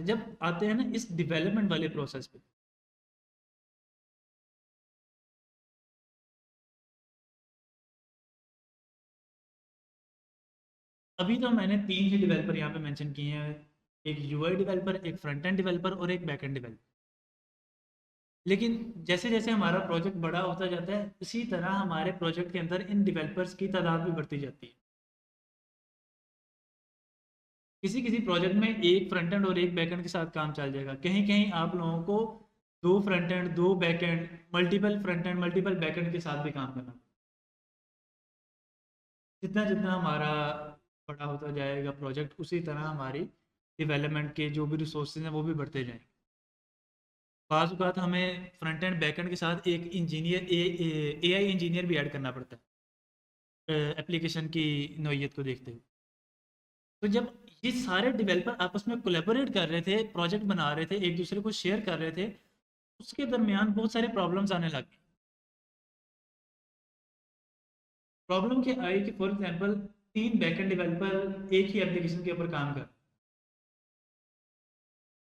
हैं। जब आते हैं ना इस डेवलपमेंट वाले प्रोसेस पे, अभी तो मैंने 3 ही डेवलपर यहाँ पे मेंशन किए हैं, एक यूआई डेवलपर, एक फ्रंट एंड डेवलपर और एक बैक एंड डेवलपर। लेकिन जैसे जैसे हमारा प्रोजेक्ट बड़ा होता जाता है, इसी तरह हमारे प्रोजेक्ट के अंदर इन डेवलपर्स की तादाद भी बढ़ती जाती है। किसी किसी प्रोजेक्ट में एक फ्रंट एंड और एक बैक एंड के साथ काम चल जाएगा, कहीं कहीं आप लोगों को दो फ्रंट एंड दो back and, multiple front end multiple back and के साथ भी काम करना। जितना जितना हमारा बड़ा होता जाएगा प्रोजेक्ट, उसी तरह हमारी डेवलपमेंट के जो भी रिसोर्सेज हैं वो भी बढ़ते जाएंगे। बाज़ औक़ात हमें फ्रंट एंड बैक एंड के साथ एक इंजीनियर एआई इंजीनियर भी ऐड करना पड़ता है एप्लीकेशन की नौइयत को देखते हुए। तो जब ये सारे डेवलपर आपस में कोलैबोरेट कर रहे थे, प्रोजेक्ट बना रहे थे, एक दूसरे को शेयर कर रहे थे, उसके दरमियान बहुत सारे प्रॉब्लम्स आने लगे। प्रॉब्लम क्या आई कि फॉर एग्जांपल 3 बैकएंड डेवलपर एक ही एप्लीकेशन के ऊपर काम कर,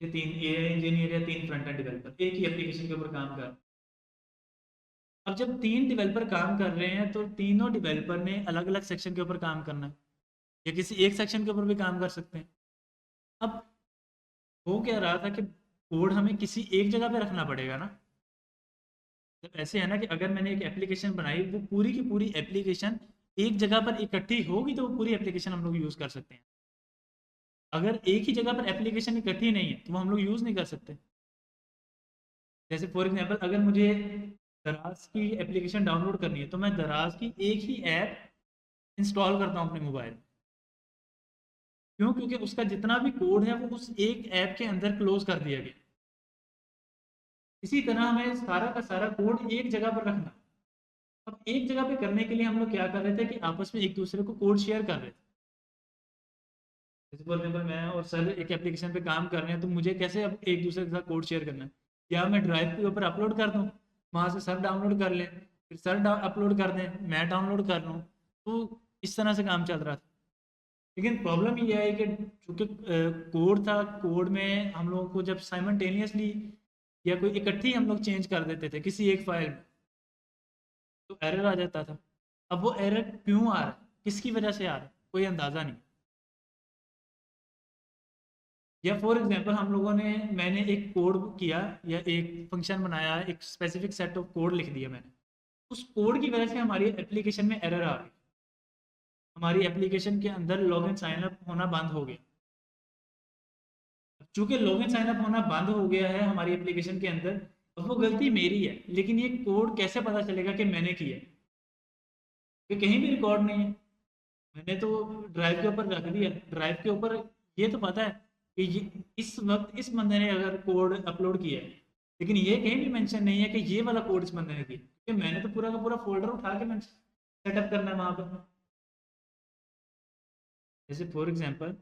ये 3 एआई इंजीनियर या 3 फ्रंट एंड डेवलपर एक ही एप्लीकेशन के ऊपर काम कर। अब जब 3 डेवलपर काम कर रहे हैं तो तीनों डेवलपर ने अलग अलग सेक्शन के ऊपर काम करना है, या किसी एक सेक्शन के ऊपर भी काम कर सकते हैं। अब हो क्या रहा था कि कोड हमें किसी एक जगह पे रखना पड़ेगा ना। जब ऐसे है ना कि अगर मैंने एक एप्लीकेशन बनाई, वो पूरी की पूरी एप्लीकेशन एक जगह पर इकट्ठी होगी तो वो पूरी एप्लीकेशन हम लोग यूज़ कर सकते हैं। अगर एक ही जगह पर एप्लीकेशन इकट्ठी नहीं है तो वो हम लोग यूज़ नहीं कर सकते। जैसे फॉर एग्जांपल अगर मुझे दराज की एप्लीकेशन डाउनलोड करनी है तो मैं दराज की एक ही ऐप इंस्टॉल करता हूँ अपने मोबाइल। क्यों? क्योंकि उसका जितना भी कोड है वो उस एक ऐप के अंदर क्लोज कर दिया गया। इसी तरह हमें सारा का सारा कोड एक जगह पर रखना। अब एक जगह पे करने के लिए हम लोग क्या कर रहे थे कि आपस में एक दूसरे को कोड शेयर कर रहे थे। जैसे फॉर एग्जाम्पल मैं और सर एक एप्लीकेशन पे काम कर रहे हैं, तो मुझे कैसे अब एक दूसरे के साथ कोड शेयर करना है? या मैं ड्राइव के ऊपर अपलोड कर दूँ, वहाँ से सर डाउनलोड कर लें, फिर सर अपलोड कर दें, मैं डाउनलोड कर लूँ। तो इस तरह से काम चल रहा था। लेकिन प्रॉब्लम ये है कि चूंकि कोड था, कोड में हम लोगों को जब साइमल्टेनियसली या कोई इकट्ठी हम लोग चेंज कर देते थे किसी एक फाइल में, तो एरर आ जाता था। अब वो एरर क्यों आ रहा है, किसकी वजह से आ रहा है, कोई अंदाज़ा नहीं। या फॉर एग्जांपल हम लोगों ने, मैंने एक कोड किया या एक फंक्शन बनाया, एक स्पेसिफिक सेट ऑफ कोड लिख दिया मैंने, उस कोड की वजह से हमारी एप्लीकेशन में एरर आ गई, हमारी एप्लीकेशन के अंदर लॉगिन साइन अप होना बंद हो गया। चूंकि लॉगिन साइन अप होना बंद हो गया है हमारी एप्लीकेशन के अंदर, अब वो गलती मेरी है, लेकिन ये कोड कैसे पता चलेगा कि मैंने किया है? ये कहीं भी रिकॉर्ड नहीं है। मैंने तो ड्राइव के ऊपर रख दिया, ड्राइव के ऊपर ये तो पता है कि ये इस वक्त इस बंदे ने अगर कोड अपलोड किया है, लेकिन ये कहीं भी मेंशन नहीं है कि ये वाला कोड इस बंदे ने किया, क्योंकि मैंने तो पूरा का पूरा फोल्डर उठा के मैं सेटअप करना है वहां पर। जैसे फॉर एग्जांपल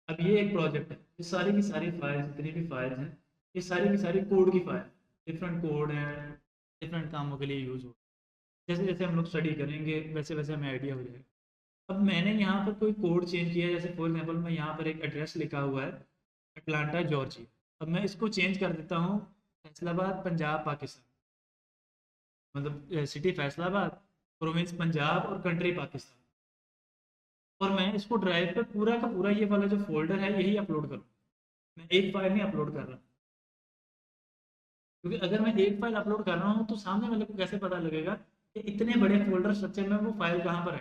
अब ये एक प्रोजेक्ट है, ये सारी की सारी फाइल्स, जितनी भी फाइल्स हैं, ये सारी की सारी कोड की फाइल, डिफरेंट कोड हैं, डिफरेंट कामों के लिए यूज़ हो। जैसे जैसे हम लोग स्टडी करेंगे वैसे वैसे हमें आइडिया हो जाएगा। अब मैंने यहाँ पर कोई कोड चेंज किया, जैसे फॉर एग्जांपल मैं यहाँ पर एक एड्रेस लिखा हुआ है अटलांटा जॉर्जिया, अब मैं इसको चेंज कर देता हूँ फैसलाबाद पंजाब पाकिस्तान, मतलब सिटी फैसलाबाद, प्रोविंस पंजाब और कंट्री पाकिस्तान। और मैं इसको ड्राइव पे पूरा का पूरा ये वाला जो फोल्डर है यही अपलोड करूँ, मैं एक फाइल नहीं अपलोड कर रहा। क्योंकि अगर मैं एक फाइल अपलोड कर रहा हूँ तो सामने वाले को कैसे पता लगेगा कि इतने बड़े फोल्डर स्ट्रक्चर में वो फाइल कहाँ पर है?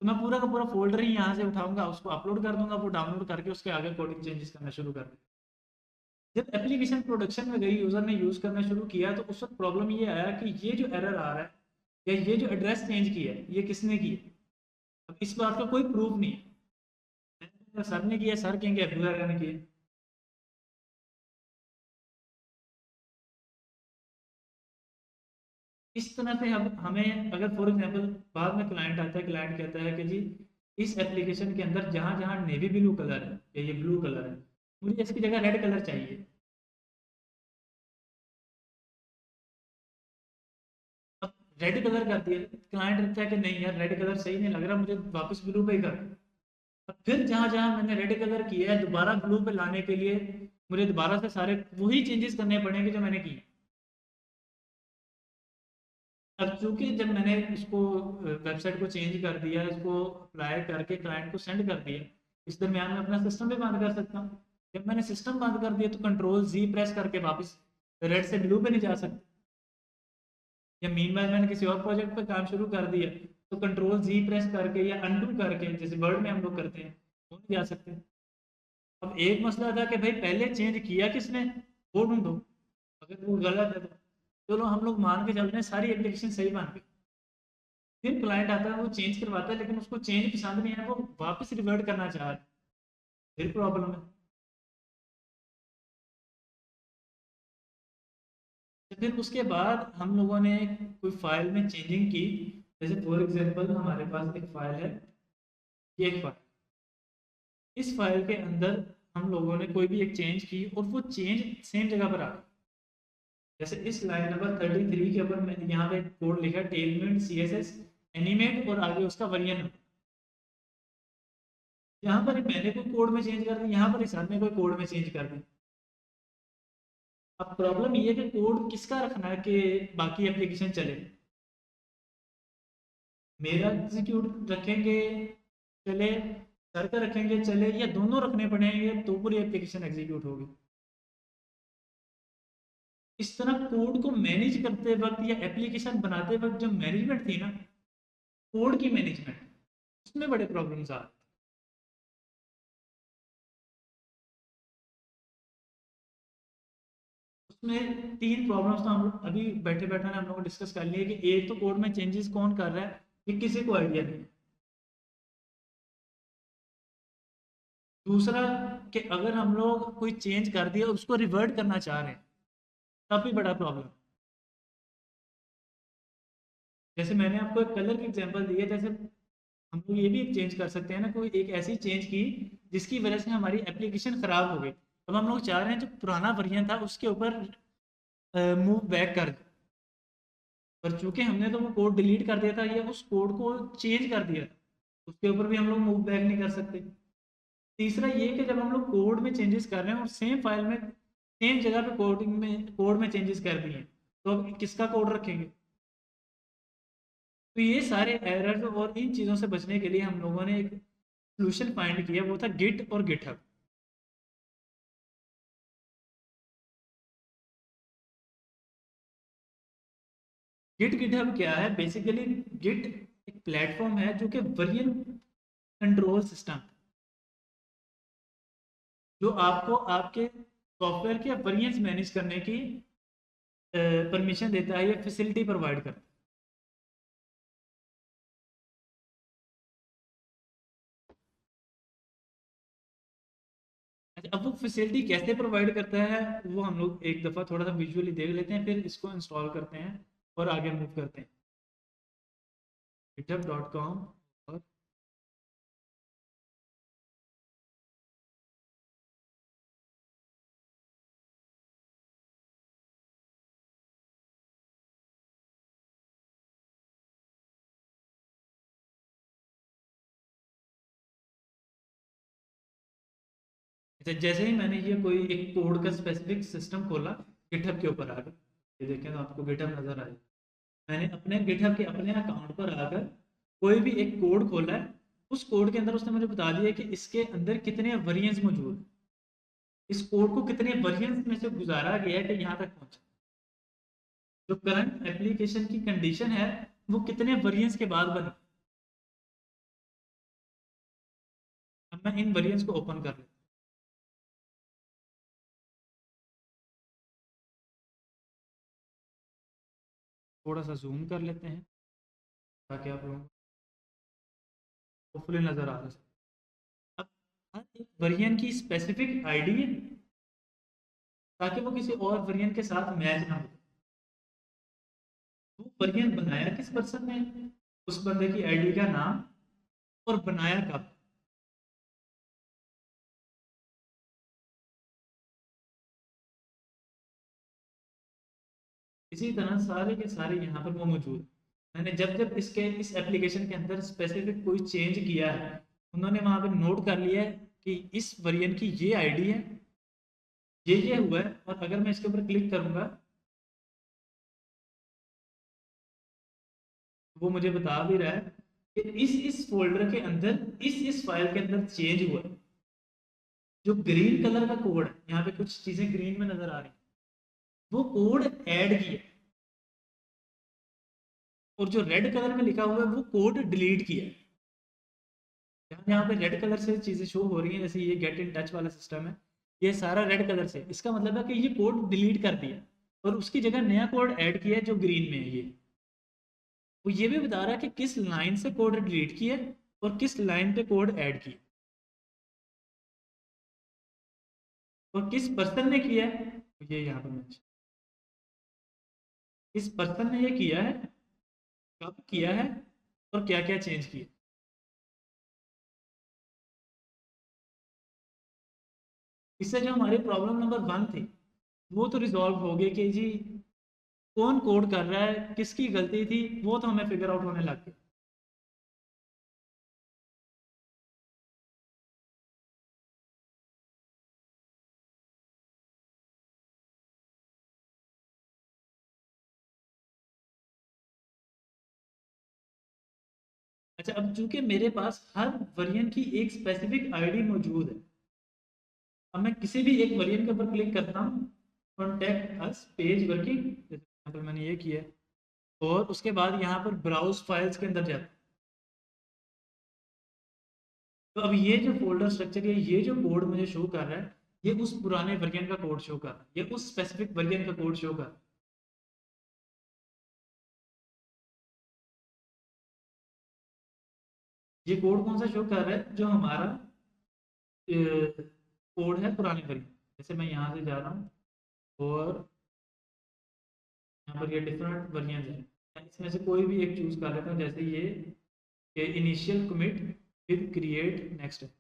तो मैं पूरा का पूरा फोल्डर ही यहाँ से उठाऊंगा, उसको अपलोड कर दूंगा, वो डाउनलोड करके उसके आगे कोडिंग चेंजेस करना शुरू कर दें। जब एप्लीकेशन प्रोडक्शन में गई, यूज़र ने यूज़ करना शुरू किया, तो उस वक्त प्रॉब्लम ये आया कि ये जो एरर आ रहा है या ये जो एड्रेस चेंज किया है ये किसने किया है? अब इस बात का कोई प्रूफ नहीं है, सर ने किया, सर कहेंगे अब्दुल ने किया। इस तरह से हम हमें अगर फॉर एग्जांपल बाद में क्लाइंट आता है, क्लाइंट कहता है कि जी इस एप्लीकेशन के अंदर जहाँ जहाँ नेवी ब्लू कलर है या ये ब्लू कलर है, मुझे इसकी जगह रेड कलर चाहिए। अब रेड कलर कर दिया, क्लाइंट कहता है कि नहीं यार रेड कलर सही नहीं लग रहा, मुझे वापस ब्लू पे ही कर। अब फिर जहाँ जहाँ मैंने रेड कलर किया है दोबारा ब्लू पे लाने के लिए मुझे दोबारा से सारे वही चेंजेस करने पड़ेंगे जो मैंने किए। अब चूंकि जब मैंने इसको वेबसाइट को चेंज कर दिया, इसको अप्लाई करके क्लाइंट को सेंड कर दिया, इस दरमियान में अपना सिस्टम भी बंद कर सकता हूँ। जब मैंने सिस्टम बंद कर दिया तो कंट्रोल जी प्रेस करके वापस रेड से ब्लू पे नहीं जा सकते। या मीन मैंने किसी और प्रोजेक्ट पे काम शुरू कर दिया तो कंट्रोल जी प्रेस करके या अनडू करके जैसे वर्ड में हम लोग करते हैं वो नहीं जा सकते। अब एक मसला था कि भाई पहले चेंज किया किसने, वो ढूंढो। अगर वो गलत है तो चलो हम लोग मान के चल रहे हैं सारी एप्लीकेशन सही मान गई, फिर क्लाइंट आता है वो चेंज करवाता है लेकिन उसको चेंज पसंद नहीं है, वो वापस रिवर्ट करना चाह रहा है, फिर प्रॉब्लम है। तो फिर उसके बाद हम लोगों ने कोई फाइल में चेंजिंग की, जैसे फॉर एग्जांपल हमारे पास एक फाइल है, ये एक फाइल, इस फाइल के अंदर हम लोगों ने कोई भी एक चेंज की और वो चेंज सेम जगह पर आ गई। जैसे इस लाइन नंबर 33 के ऊपर मैंने यहाँ पे कोड लिखा टेलमेंट सी एस एस एनिमेट और आगे उसका वर्जन। यहाँ पर मैंने कोई कोड में चेंज कर दी, यहाँ पर सर ने कोई कोड में चेंज कर दी। अब प्रॉब्लम ये है कि कोड किसका रखना है कि बाकी एप्लीकेशन चले। मेरा एग्जीक्यूट रखेंगे चले, सर का रखेंगे चले, या दोनों रखने पड़ेंगे तो पूरी एप्लीकेशन एग्जीक्यूट होगी। इस तरह कोड को मैनेज करते वक्त या एप्लीकेशन बनाते वक्त जो मैनेजमेंट थी ना, कोड की मैनेजमेंट, उसमें बड़े प्रॉब्लम्स आ रहे हैं। उसमें तीन प्रॉब्लम्स तो हम लोग अभी बैठे बैठे हम लोग डिस्कस कर लिए कि एक तो कोड में चेंजेस कौन कर रहा है ये किसी को आइडिया नहीं। दूसरा कि अगर हम लोग कोई चेंज कर दिया और उसको रिवर्ट करना चाह रहे हैं तब भी बड़ा प्रॉब्लम। जैसे मैंने आपको एक कलर की एग्जांपल दी है, जैसे हम लोग ये भी एक चेंज कर सकते हैं ना, कोई एक ऐसी चेंज की जिसकी वजह से हमारी एप्लीकेशन खराब हो गई। अब हम लोग चाह रहे हैं जो पुराना वर्जन था उसके ऊपर मूव बैक कर दे, पर चूंकि हमने तो वो कोड डिलीट कर दिया था या उस कोड को चेंज कर दिया था, उसके ऊपर भी हम लोग मूव बैक नहीं कर सकते। तीसरा ये कि जब हम लोग कोड में चेंजेस कर रहे हैं और सेम फाइल में सेम जगह पे कोड में चेंजेस कर दिए हैं, तो अब किसका कोड रखेंगे। तो ये सारे एरर्स और इन चीज़ों से बचने के लिए हम लोगों ने एक सोल्यूशन फाइंड किया, वो था गिट और गिटहब। गिट गिटहब क्या है बेसिकली, गिट एक प्लेटफॉर्म है जो कि वर्जन कंट्रोल सिस्टम, जो आपको आपके सॉफ्टवेयर के वर्जन्स मैनेज करने की परमिशन देता है या फैसिलिटी प्रोवाइड करता है। अच्छा, अब वो फैसिलिटी कैसे प्रोवाइड करता है वो हम लोग एक दफ़ा थोड़ा सा विजुअली देख लेते हैं, फिर इसको इंस्टॉल करते हैं और आगे मूव करते हैं। github.com। और अच्छा, जैसे ही मैंने ये कोई एक कोड का स्पेसिफिक सिस्टम खोला गिटहब के ऊपर आकर, ये देखें तो आपको गिटहब नजर आए। मैंने अपने गिटहब के अपने अकाउंट पर आकर कोई भी एक कोड खोला है, उस कोड के अंदर उसने मुझे बता दिया कि इसके अंदर कितने वेरिएंट्स मौजूद हैं, इस कोड को कितने वेरिएंट्स में से गुजारा गया है कि यहाँ तक पहुंचा, जो करंट एप्लीकेशन की कंडीशन है वो कितने वेरिएंट्स के बाद बनी। अब मैं इन वेरिएंट्स को ओपन कर लेता हूँ, थोड़ा सा जूम कर लेते हैं ताकि आप लोगों को फुल नजर आ रहा है। अब हर एक वेरिएंट की स्पेसिफिक आईडी है ताकि वो किसी और वेरिएंट के साथ मैच ना हो। वो वेरिएंट बनाया किस पर्सन ने, उस बंदे की आईडी का नाम, और बनाया कब। इसी तरह सारे के सारे यहाँ पर वो मौजूद हैं। मैंने जब जब इसके इस एप्लीकेशन के अंदर स्पेसिफिक कोई चेंज किया है, उन्होंने वहां पर नोट कर लिया है कि इस वेरिएंट की ये आईडी है, ये हुआ है। और अगर मैं इसके ऊपर क्लिक करूंगा तो वो मुझे बता भी रहा है कि इस फोल्डर के अंदर इस फाइल के अंदर चेंज हुआ है। जो ग्रीन कलर का कोड है, यहाँ पे कुछ चीजें ग्रीन में नजर आ रही हैं, वो कोड ऐड किया, और जो रेड कलर में लिखा हुआ है वो कोड डिलीट किया। यहाँ पे रेड कलर से चीजें शो हो रही हैं, जैसे ये गेट इन टच वाला सिस्टम है, ये सारा रेड कलर से, इसका मतलब है कि ये कोड डिलीट कर दिया और उसकी जगह नया कोड ऐड किया है जो ग्रीन में है। ये वो ये भी बता रहा है कि किस लाइन से कोड डिलीट किया और किस लाइन पे कोड ऐड किया और किस पर्सन ने किया है। तो ये यहाँ पर mention, किस पर्सन ने ये किया है, कब किया है, और क्या क्या चेंज किया। इससे जो हमारी प्रॉब्लम नंबर 1 थी वो तो रिजॉल्व हो गई कि जी कौन कोड कर रहा है, किसकी गलती थी, वो तो हमें फिगर आउट होने लग गया। अच्छा, अब चूंकि मेरे पास हर वेरिएंट की एक स्पेसिफिक आईडी मौजूद है, अब मैं किसी भी एक वेरिएंट के ऊपर क्लिक करता हूँ, कॉन्टेक्ट अस पेज वर्किंग, जैसे यहाँ पर मैंने ये किया है, और उसके बाद यहाँ पर ब्राउज फाइल्स के अंदर जाता हूँ। तो अब ये जो फोल्डर स्ट्रक्चर है, ये जो कोड मुझे शो कर रहा है, ये उस पुराने वर्जन का कोड शो कर रहा है, ये उस स्पेसिफिक वर्जन का कोड शो कर रहा है। ये कोड कौन सा शो कर रहा है, जो हमारा कोड है पुराने वर्जन। जैसे मैं यहाँ से जा रहा हूँ और यहाँ पर ये डिफरेंट वर्जन है, मैं इसमें से कोई भी एक चूज कर लेता हूँ, जैसे ये initial commit with create next है।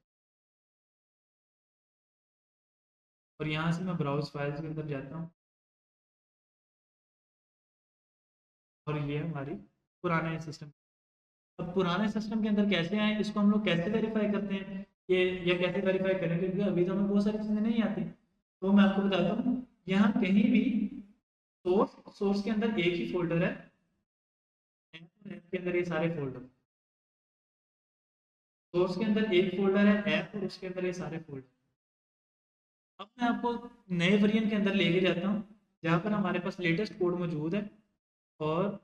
और यहाँ से मैं ब्राउज फाइल्स के अंदर जाता हूँ, और ये हमारी पुराने सिस्टम। अब पुराने सिस्टम के अंदर कैसे आए, इसको हम लोग कैसे वेरीफाई करते हैं, ये कैसे वेरीफाई करेंगे, क्योंकि अभी तो हमें बहुत सारी चीज़ें नहीं आती। तो मैं आपको बताता हूँ, यहाँ कहीं भी सोर्स के अंदर एक ही फोल्डर है, ऐप के अंदर ये सारे फोल्डर, सोर्स के अंदर एक फोल्डर है ऐप, और उसके अंदर ये सारे फोल्डर। अब मैं आपको नए वेरिएंट के अंदर लेके जाता हूँ, जहाँ पर हमारे पास लेटेस्ट कोड मौजूद है, और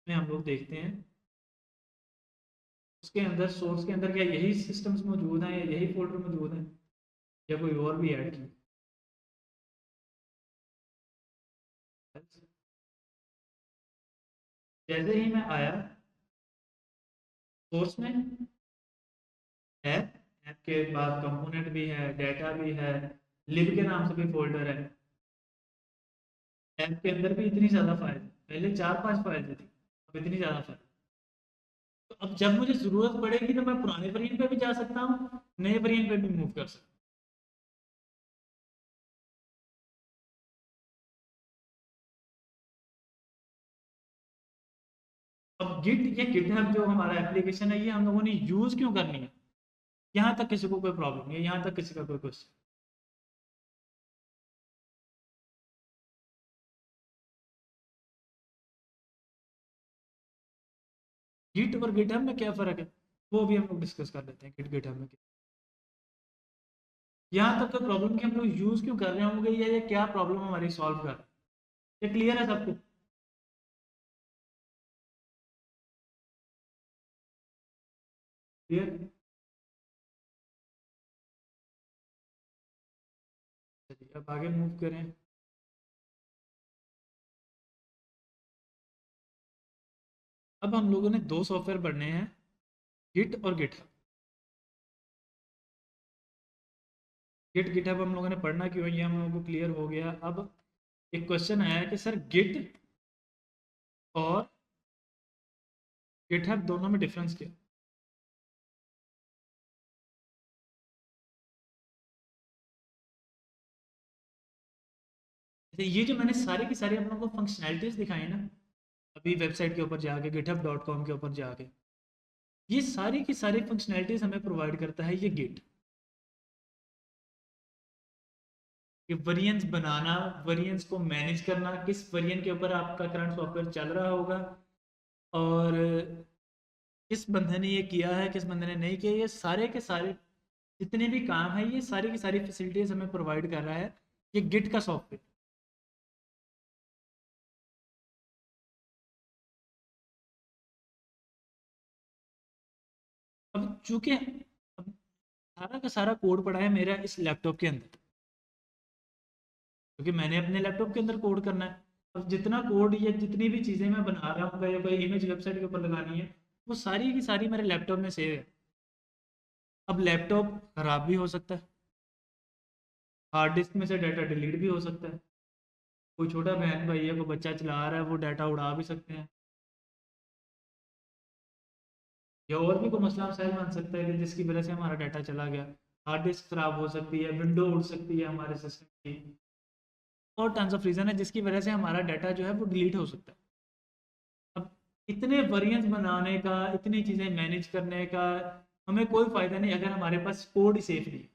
में हम लोग देखते हैं उसके अंदर, सोर्स के अंदर क्या यही सिस्टम्स मौजूद हैं या यही फोल्डर मौजूद हैं, या कोई और भी ऐड की। जैसे ही मैं आया सोर्स में, ऐप, ऐप के बाद कंपोनेंट भी है, डाटा भी है, लिब के नाम से भी फोल्डर है। ऐप के अंदर भी इतनी ज़्यादा फाइल, पहले 4-5 फाइल थी, अब इतनी ज़्यादा फाइल। तो अब जब मुझे ज़रूरत पड़ेगी तो मैं पुराने वेरिएंट पे भी जा सकता हूँ, नए वेरिएंट पे भी मूव कर सकता हूँ। अब गिट या गिटहब जो हमारा एप्लीकेशन है, ये हम लोगों ने यूज़ क्यों करनी है, यहाँ तक किसी को कोई प्रॉब्लम नहीं है, यहाँ तक किसी का कोई क्वेश्चन। गिट और गिटहब में क्या फ़र्क है, वो भी हम लोग डिस्कस कर लेते हैं। गिट गिटहब में यहाँ तक तो प्रॉब्लम कि हम लोग यूज़ क्यों कर रहे होंगे, या ये क्या प्रॉब्लम हमारी सॉल्व कर रहा है, ये क्लियर है सबको। क्लियर। चलिए अब आगे मूव करें। अब हम लोगों ने 2 सॉफ्टवेयर पढ़ने हैं, गिट और गिटहब। गिट गिटहब हम लोगों ने पढ़ना क्यों है, ये हम लोगों को क्लियर हो गया। अब एक क्वेश्चन आया कि सर गिट और गिटहब दोनों में डिफरेंस क्या? ये जो मैंने सारे की सारी आप लोगों को फंक्शनैलिटीज दिखाई ना, अभी वेबसाइट के ऊपर जाके github.com के ऊपर जाके, ये सारी की सारी फंक्शनैलिटीज हमें प्रोवाइड करता है ये गिट। ये वेरिएंस बनाना, वेरिएंस को मैनेज करना, किस वेरिएंट के ऊपर आपका करंट सॉफ्टवेयर चल रहा होगा, और किस बंदे ने ये किया है, किस बंदे ने नहीं किया, ये सारे के सारे जितने भी काम है, ये सारी की सारी फैसिलिटीज हमें प्रोवाइड कर रहा है ये गिट का सॉफ्टवेयर। अब चूंकि अब सारा का सारा कोड पड़ा है मेरा इस लैपटॉप के अंदर, क्योंकि मैंने अपने लैपटॉप के अंदर कोड करना है। अब जितना कोड या जितनी भी चीज़ें मैं बना रहा हूँ या कोई इमेज वेबसाइट के ऊपर लगानी है, वो सारी की सारी मेरे लैपटॉप में सेव है। अब लैपटॉप खराब भी हो सकता है, हार्ड डिस्क में से डाटा डिलीट भी हो सकता है, कोई छोटा बहन भाई है, कोई बच्चा चला रहा है, वो डाटा उड़ा भी सकते हैं, या और भी कोई मसला मसाइल बन सकता है कि जिसकी वजह से हमारा डाटा चला गया। हार्ड डिस्क खराब हो सकती है, विंडो उड़ सकती है हमारे सिस्टम की, और टर्म्स ऑफ रीज़न है जिसकी वजह से हमारा डाटा जो है वो डिलीट हो सकता है। अब इतने वेरिएंट्स बनाने का, इतनी चीज़ें मैनेज करने का हमें कोई फ़ायदा नहीं अगर हमारे पास कोड ही सेफ नहीं है।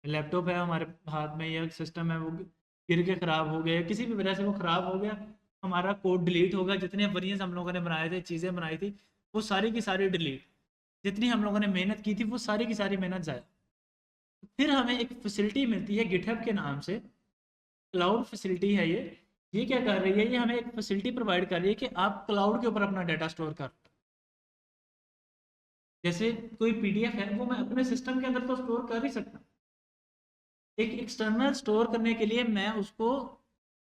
लैपटॉप है हमारे हाथ में या सिस्टम है, वो गिर के ख़राब हो गया, किसी भी वजह से वो ख़राब हो गया, हमारा कोड डिलीट होगा, जितने वेरिएंट्स हम लोगों ने बनाए थे, चीज़ें बनाई थी, वो सारी की सारी डिलीट, जितनी हम लोगों ने मेहनत की थी वो सारी की सारी मेहनत ज़ाया। फिर हमें एक फैसिलिटी मिलती है गिटहब के नाम से, क्लाउड फैसिलिटी है ये क्या कर रही है, ये हमें एक फैसिलिटी प्रोवाइड कर रही है कि आप क्लाउड के ऊपर अपना डाटा स्टोर कर, जैसे कोई पीडीएफ है वो मैं अपने सिस्टम के अंदर तो स्टोर कर ही सकता, एक एक्सटर्नल स्टोर करने के लिए मैं उसको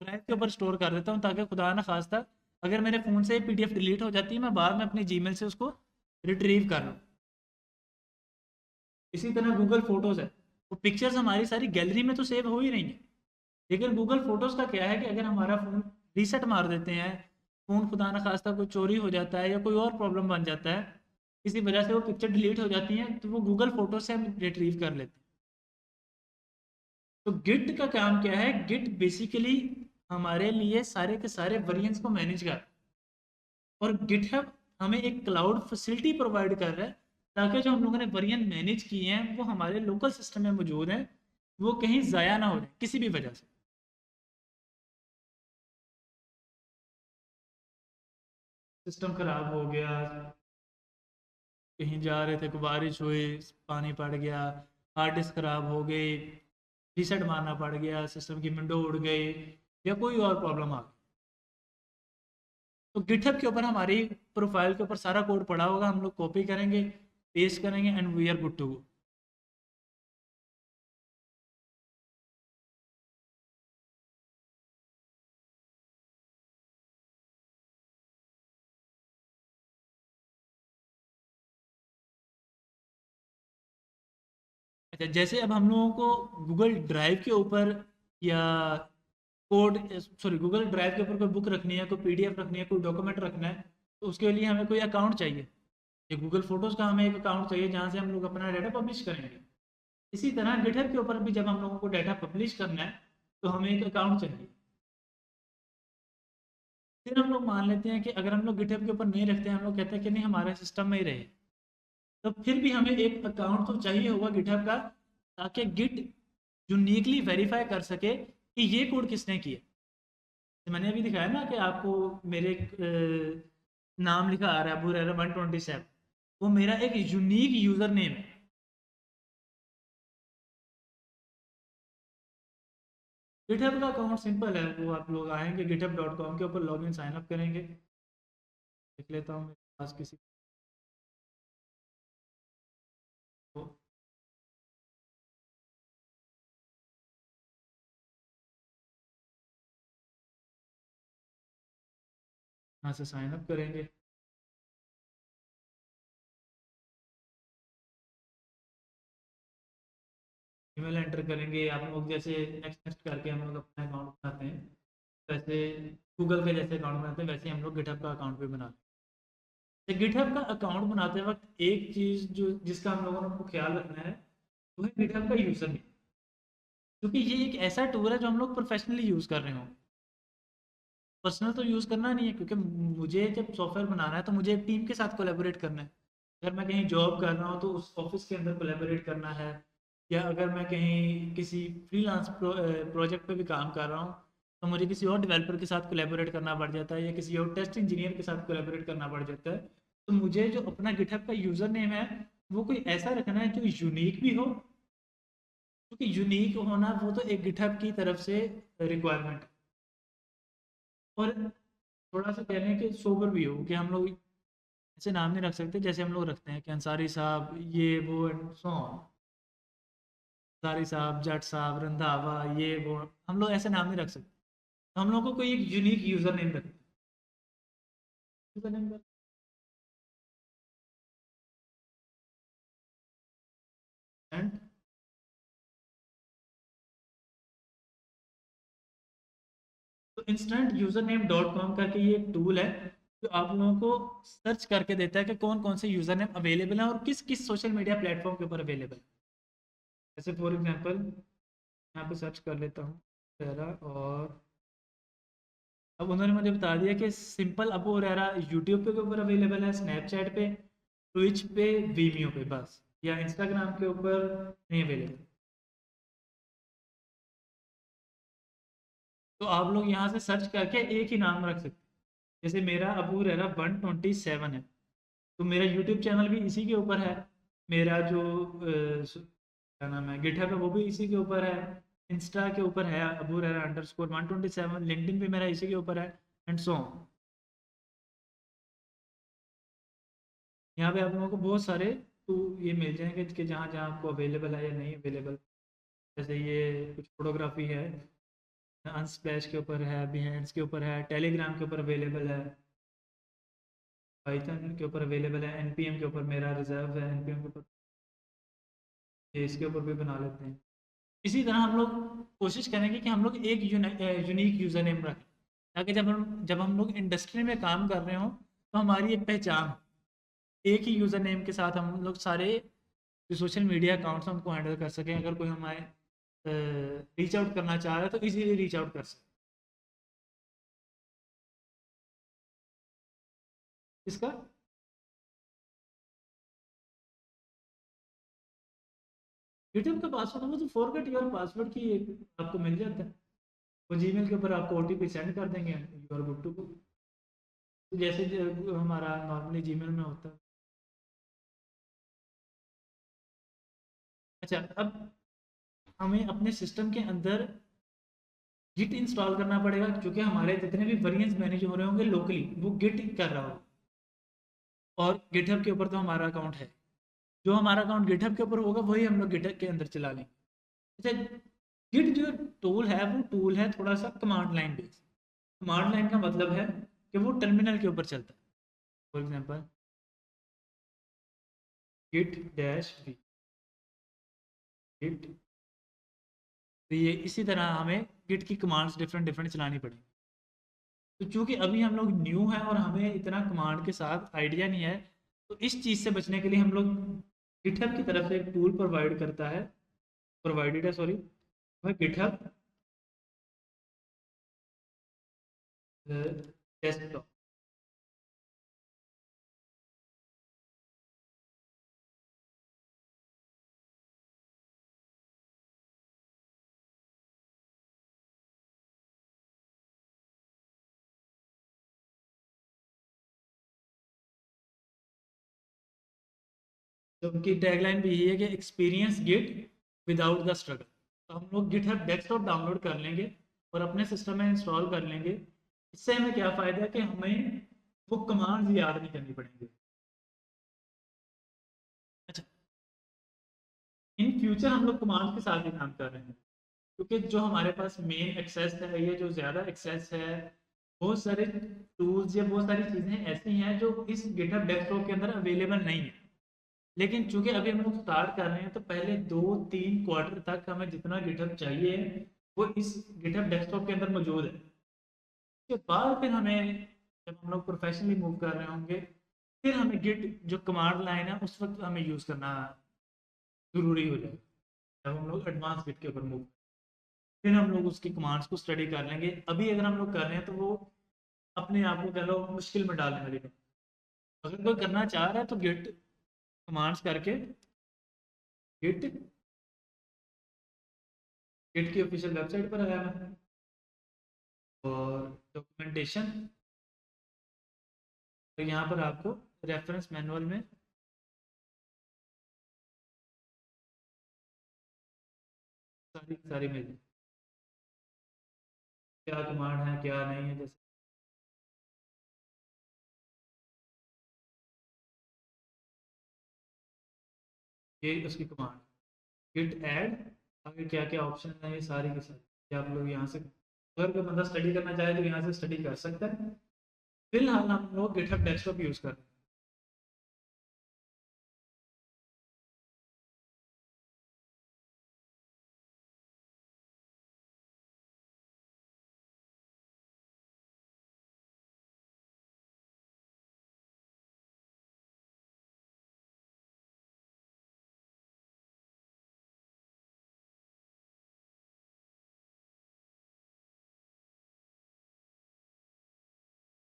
ड्राइव के ऊपर स्टोर कर देता हूँ, ताकि खुदा न खास्ता अगर मेरे फ़ोन से पीडीएफ डिलीट हो जाती है, मैं बाद में अपनी जीमेल से उसको रिट्रीव कर लूँ। इसी तरह गूगल फोटोज़ है, वो पिक्चर्स हमारी सारी गैलरी में तो सेव हो ही रही हैं, लेकिन गूगल फोटोज़ का क्या है कि अगर हमारा फ़ोन रीसेट मार देते हैं, फ़ोन खुदा न खास्ता कोई चोरी हो जाता है या कोई और प्रॉब्लम बन जाता है, किसी वजह से वो पिक्चर डिलीट हो जाती हैं, तो वो गूगल फोटो से हम रिट्रीव कर लेते हैं। तो गिट का काम क्या है, गिट बेसिकली हमारे लिए सारे के सारे वेरिएंट्स को मैनेज कर, और गिटहब हमें एक क्लाउड फैसिलिटी प्रोवाइड कर रहा है, ताकि जो हम लोगों ने वेरिएंट मैनेज किए हैं वो हमारे लोकल सिस्टम में मौजूद हैं, वो कहीं ज़ाया ना हो जाए किसी भी वजह से। सिस्टम ख़राब हो गया, कहीं जा रहे थे, को बारिश हुई, पानी पड़ गया, हार्ड डिस्क ख़राब हो गई, रीसेट मारना पड़ गया, सिस्टम की विंडो उड़ गई, या कोई और प्रॉब्लम आ गई, तो गिटहब के ऊपर हमारी प्रोफाइल के ऊपर सारा कोड पड़ा होगा, हम लोग कॉपी करेंगे, पेस्ट करेंगे, and we are good to go. अच्छा, जैसे अब हम लोगों को गूगल ड्राइव के ऊपर या कोड, सॉरी, गूगल ड्राइव के ऊपर कोई बुक रखनी है, कोई पीडीएफ रखनी है, कोई डॉक्यूमेंट रखना है, तो उसके लिए हमें कोई अकाउंट चाहिए। ये गूगल फोटोज़ का हमें एक अकाउंट चाहिए जहाँ से हम लोग अपना डाटा पब्लिश करेंगे। इसी तरह गिटहब के ऊपर भी जब हम लोगों को डाटा पब्लिश करना है, तो हमें एक अकाउंट चाहिए। फिर हम लोग मान लेते हैं कि अगर हम लोग गिटहब के ऊपर नहीं रखते हैं, हम लोग कहते हैं कि नहीं हमारे सिस्टम में ही रहे, तो फिर भी हमें एक अकाउंट तो चाहिए होगा गिटहब का, ताकि गिट यूनिकली वेरीफाई कर सके कि ये कोड किसने किया। तो मैंने अभी दिखाया ना कि आपको मेरे नाम लिखा आ रहा है, अबू रहरा 127, वो मेरा एक यूनिक यूज़र नेम है। गिटहब का अकाउंट सिंपल है, वो आप लोग आएंगे github.com के ऊपर, लॉगिन साइन अप करेंगे। देख लेता हूँ मेरे पास किसी को, यहाँ से साइन अप करेंगे, ईमेल एंटर करेंगे, आप लोग जैसे नेक्स्ट नेक्स्ट करके हम लोग अपना अकाउंट बनाते हैं। वैसे गूगल के जैसे अकाउंट बनाते हैं, वैसे हम लोग गिटहब का अकाउंट भी बनाते हैं। तो गिटहब का अकाउंट बनाते वक्त एक चीज़ जो जिसका हम लोगों को ख्याल रखना है वो है गिटहब का यूज़र नेम, क्योंकि ये एक ऐसा टूल है जो हम लोग प्रोफेशनली यूज़ कर रहे हो। पर्सनल तो यूज़ करना नहीं है, क्योंकि मुझे जब सॉफ्टवेयर बनाना है तो मुझे एक टीम के साथ कोलैबोरेट करना है। अगर मैं कहीं जॉब कर रहा हूँ तो उस ऑफिस के अंदर कोलैबोरेट करना है, या अगर मैं कहीं किसी फ्रीलांस प्रोजेक्ट पे भी काम कर रहा हूँ तो मुझे किसी और डेवलपर के साथ कोलैबोरेट करना पड़ जाता है, या किसी और टेस्ट इंजीनियर के साथ कोलैबोरेट करना पड़ जाता है। तो मुझे जो अपना गिटहब का यूज़र नेम है वो कोई ऐसा रखना है जो यूनिक भी हो, क्योंकि यूनिक होना वो तो एक गिटहब की तरफ से रिक्वायरमेंट है। और थोड़ा सा कह लें कि सोबर भी हो, कि हम लोग ऐसे नाम नहीं रख सकते जैसे हम लोग रखते हैं कि अंसारी साहब ये वो एंड सो ऑन। अंसारी साहब, जट साहब, रंधावा, ये वो, हम लोग ऐसे नाम नहीं रख सकते। तो हम लोग को कोई एक यूनिक यूज़र नेम रखना है। यूज़र नेम एंड तो instant user name dot com करके ये एक टूल है जो आप लोगों को सर्च करके देता है कि कौन कौन से यूज़र नेम अवेलेबल हैं और किस किस सोशल मीडिया प्लेटफॉर्म के ऊपर अवेलेबल है। जैसे फॉर एग्जांपल यहाँ पे सर्च कर लेता हूँ रेरा, और अब उन्होंने मुझे बता दिया कि सिंपल अबू रेरा यूट्यूब पे के ऊपर अवेलेबल है, स्नैपचैट पे, ट्विच पे, वीमियो पे बस, या इंस्टाग्राम के ऊपर नहीं अवेलेबल। तो आप लोग यहाँ से सर्च करके एक ही नाम रख सकते हैं। जैसे मेरा अबू रेरा 127 है, तो मेरा यूट्यूब चैनल भी इसी के ऊपर है, मेरा जो क्या नाम है गिटहब है वो भी इसी के ऊपर है, इंस्टा के ऊपर है अबू रेरा _127, लिंक्डइन भी मेरा इसी के ऊपर है, एंड सो ऑन। यहाँ पे आप लोगों को बहुत सारे तो ये मिल जाएंगे कि जहाँ जहाँ आपको अवेलेबल है या नहीं अवेलेबल। जैसे ये कुछ फोटोग्राफी है, अनस्प्लैश के ऊपर है, बिहेंड्स के ऊपर है, टेलीग्राम के ऊपर अवेलेबल है, पाइथन के ऊपर अवेलेबल है, एनपीएम के ऊपर मेरा रिजर्व है, एनपीएम के ऊपर, ये इसके ऊपर भी बना लेते हैं। इसी तरह हम लोग कोशिश करेंगे कि हम लोग एक यूनिक यूज़र नेम रखें, ताकि जब हम लोग इंडस्ट्री में काम कर रहे हों तो हमारी एक पहचान, एक ही यूज़र नेम के साथ हम लोग सारे जो सोशल मीडिया अकाउंट्स हमको हैंडल कर सकें। अगर कोई हमारे रीच आउट करना चाह रहा है तो इजीली रीच आउट कर सकें। इसका यूट्यूब का पासवर्ड वो तो फॉरगेट योर पासवर्ड की आपको मिल जाता है, वो जीमेल के ऊपर आपको ओटीपी सेंड कर देंगे, you are good to go. जैसे हमारा नॉर्मली जीमेल में होता है। अच्छा, अब हमें अपने सिस्टम के अंदर गिट इंस्टॉल करना पड़ेगा, क्योंकि हमारे जितने भी वेरिएंट्स मैनेज हो रहे होंगे लोकली वो गिट कर रहा हो, और गिटहब के ऊपर तो हमारा अकाउंट है। जो हमारा अकाउंट गिटहब के ऊपर होगा वही हम लोग गिटहब के अंदर चला लेंगे। अच्छा, गिट जो टूल है वो टूल है थोड़ा सा command line based. Command line का मतलब है कि वो टर्मिनल के ऊपर चलता है। For example git dash V, git, तो ये इसी तरह हमें गिट की कमांड्स डिफरेंट डिफरेंट चलानी पड़ेगी। तो चूंकि अभी हम लोग न्यू हैं और हमें इतना कमांड के साथ आइडिया नहीं है, तो इस चीज़ से बचने के लिए हम लोग गिटहब की तरफ से एक टूल प्रोवाइड करता है, प्रोवाइडेड है सॉरी, वह गिटहब डेस्कटॉप। तो उनकी टैगलाइन भी यही है कि experience git without the struggle. तो हम लोग गिटहब डेस्कटॉप डाउनलोड कर लेंगे और अपने सिस्टम में इंस्टॉल कर लेंगे। इससे हमें क्या फ़ायदा है कि हमें वो कमांड्स याद नहीं करनी पड़ेंगी। अच्छा, इन फ्यूचर हम लोग कमांड्स के साथ ही काम कर रहे हैं, क्योंकि जो हमारे पास मेन एक्सेस है, ये जो ज़्यादा एक्सेस है, बहुत सारे टूल्स या बहुत सारी चीज़ें ऐसी हैं जो इस गिटहब डेस्कटॉप के अंदर अवेलेबल नहीं है। लेकिन चूंकि अभी हम लोग स्टार्ट कर रहे हैं तो पहले 2-3 क्वार्टर तक हमें जितना गिटहब चाहिए वो इस गिटहब डेस्कटॉप के अंदर मौजूद है। उसके बाद फिर हमें, जब हम लोग प्रोफेशनली मूव कर रहे होंगे, फिर हमें गिट जो कमांड लाइन है उस वक्त हमें यूज़ करना ज़रूरी हो जाएगा, जब हम लोग एडवांस गिट के ऊपर मूव, फिर हम लोग उसकी कमांड्स को स्टडी कर लेंगे। अभी अगर हम लोग कर रहे हैं तो वो अपने आप को कह लो मुश्किल में डालने वाली बात। अगर कोई करना चाह रहा है तो गिट कमांड्स करके, गिट गिट की ऑफिशियल वेबसाइट पर आया मैं, और डॉक्यूमेंटेशन, तो यहाँ पर आपको रेफरेंस मैनुअल में सारी सारी मिल जाए, क्या कमांड है क्या नहीं है। जैसे ये उसकी कमांड गिट ऐड, आगे क्या क्या ऑप्शन है ये सारी की सारी, ये आप लोग यहाँ से अगर कोई बंदा स्टडी करना चाहे तो यहाँ से स्टडी कर सकता है। फिलहाल हम लोग गिटहब डेस्कटॉप यूज़ कर रहे हैं।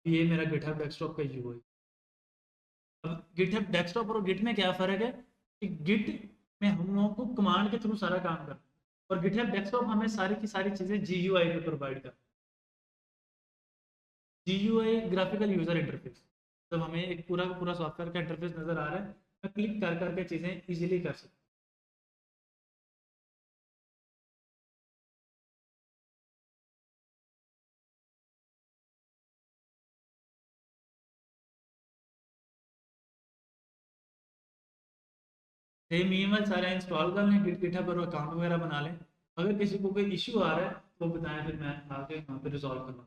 ये मेरा गिटहब डेस्कटॉप का व्यू है। अब गिटहब डेस्कटॉप और गिट में क्या फ़र्क है कि गिट में हम लोगों को कमांड के थ्रू सारा काम करना है, और गिटहब डेस्कटॉप हमें सारी की सारी चीज़ें GUI पे प्रोवाइड कर, GUI ग्राफिकल यूज़र इंटरफेस, तब हमें एक पूरा का पूरा सॉफ्टवेयर का इंटरफेस नज़र आ रहा है, मैं क्लिक कर करके चीज़ें इजीली कर सकता हूँ। मीमल सारा इंस्टॉल कर लें, गिटहब पर अकाउंट वगैरह बना लें। अगर किसी को कोई इशू आ रहा है तो बताएं, फिर मैं आके वहाँ पे रिजॉल्व करवा